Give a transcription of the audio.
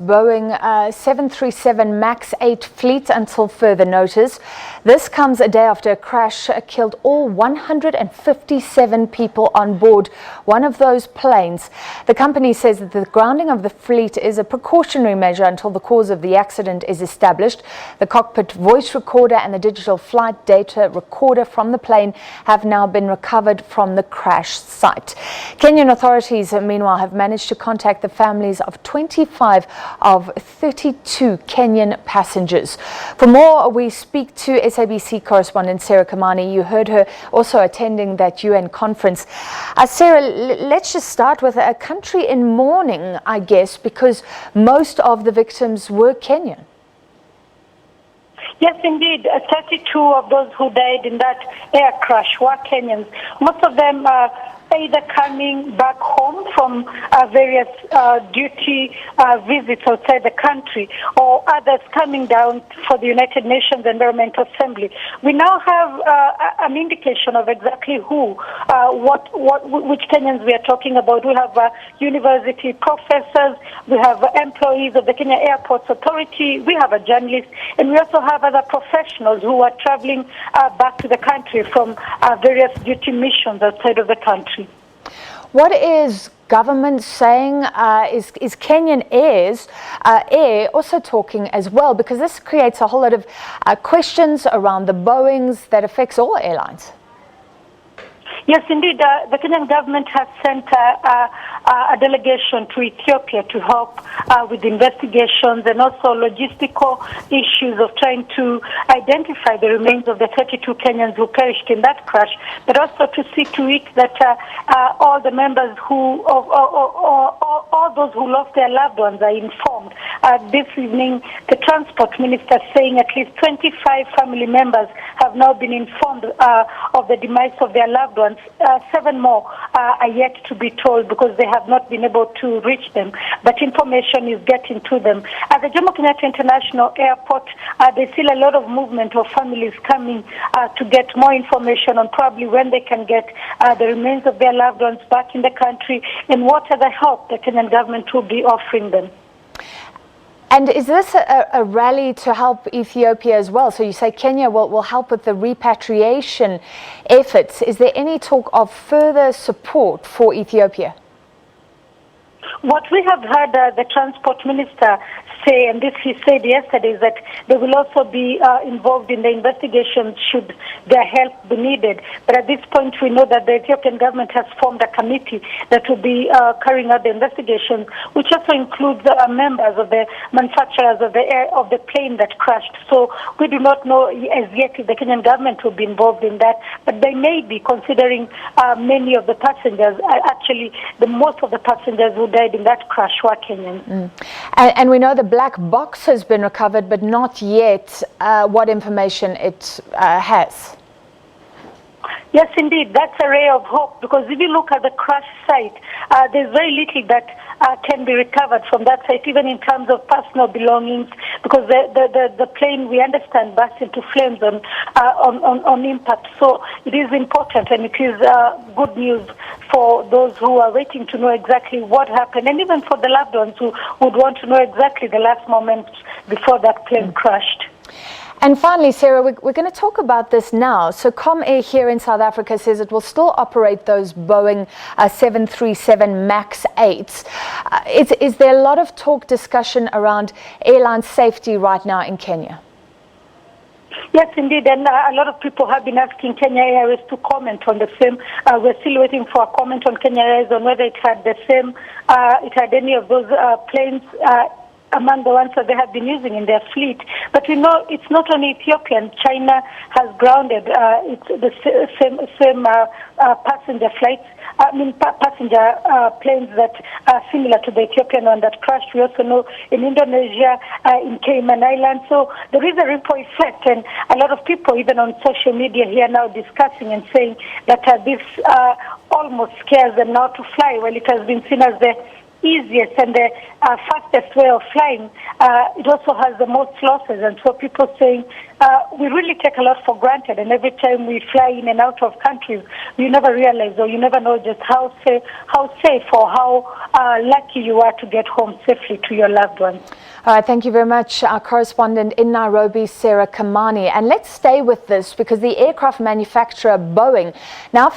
Boeing 737 MAX 8 fleet until further notice. This comes a day after a crash killed all 157 people on board one of those planes. The company says that the grounding of the fleet is a precautionary measure until the cause of the accident is established. The cockpit voice recorder and the digital flight data recorder from the plane have now been recovered from the crash site. Kenyan authorities, meanwhile, have managed to contact the families of 25 of 32 Kenyan passengers. For more, we speak to SABC Correspondent Kimani. You heard her also attending that UN conference. Sarah, let's just start with a country in mourning, I guess, because most of the victims were Kenyan. Yes, indeed. 32 of those who died in that air crash were Kenyans. Most of them either coming back home from various duty visits outside the country, or others coming down for the United Nations Environment Assembly. We now have an indication of exactly who, which Kenyans we are talking about. We have university professors, we have employees of the Kenya Airports Authority, we have a journalist, and we also have other professionals who are traveling back to the country from various duty missions outside of the country. What is government saying? Is Kenyan Air also talking as well? Because this creates a whole lot of questions around the Boeings that affects all airlines. Yes, indeed. The Kenyan government has sent a delegation to Ethiopia to help with investigations and also logistical issues of trying to identify the remains of the 32 Kenyans who perished in that crash, but also to see to it that all the members all those who lost their loved ones are informed. This evening, the transport minister saying at least 25 family members have now been informed of the demise of their loved ones. 7 more are yet to be told because they have not been able to reach them, but information is getting to them. At the Jomo Kenyatta International Airport, there's still a lot of movement of families coming to get more information on probably when they can get the remains of their loved ones back in the country and what other help the Kenyan government will be offering them. And is this a rally to help Ethiopia as well? So you say Kenya will help with the repatriation efforts. Is there any talk of further support for Ethiopia? What we have heard the transport minister say, and this he said yesterday, is that they will also be involved in the investigation should their help be needed. But at this point, we know that the Ethiopian government has formed a committee that will be carrying out the investigation, which also includes members of the manufacturers of the plane that crashed. So we do not know as yet if the Kenyan government will be involved in that, but they may be, considering many of the passengers. Actually, most of the passengers who died in that crash were Kenyans. And we know the black box has been recovered, but not yet what information it has. Yes, indeed. That's a ray of hope, because if you look at the crash site, there's very little that can be recovered from that site, even in terms of personal belongings, because the plane, we understand, burst into flames on impact. So it is important, and it is good news for those who are waiting to know exactly what happened, and even for the loved ones who would want to know exactly the last moments before that plane crashed. And finally, Sarah, we're going to talk about this now. So ComAir here in South Africa says it will still operate those Boeing 737 MAX 8s. Is there a lot of discussion around airline safety right now in Kenya? Yes, indeed, and a lot of people have been asking Kenya Airways to comment on the same. We're still waiting for a comment on Kenya Airways on whether it had the same, it had any of those planes among the ones that they have been using in their fleet. But we know it's not only Ethiopian. China has grounded it's the same passenger flights. Passenger planes that are similar to the Ethiopian one that crashed. We also know in Indonesia, in Cayman Islands. So there is a ripple effect, and a lot of people, even on social media here now, discussing and saying that this almost scares them now to fly. Well, it has been seen as the easiest and the fastest way of flying, it also has the most losses. And so people saying we really take a lot for granted, and every time we fly in and out of countries, you never realize or you never know just how safe or how lucky you are to get home safely to your loved ones. All right, thank you very much, our correspondent in Nairobi, Sarah Kimani. And let's stay with this because the aircraft manufacturer Boeing now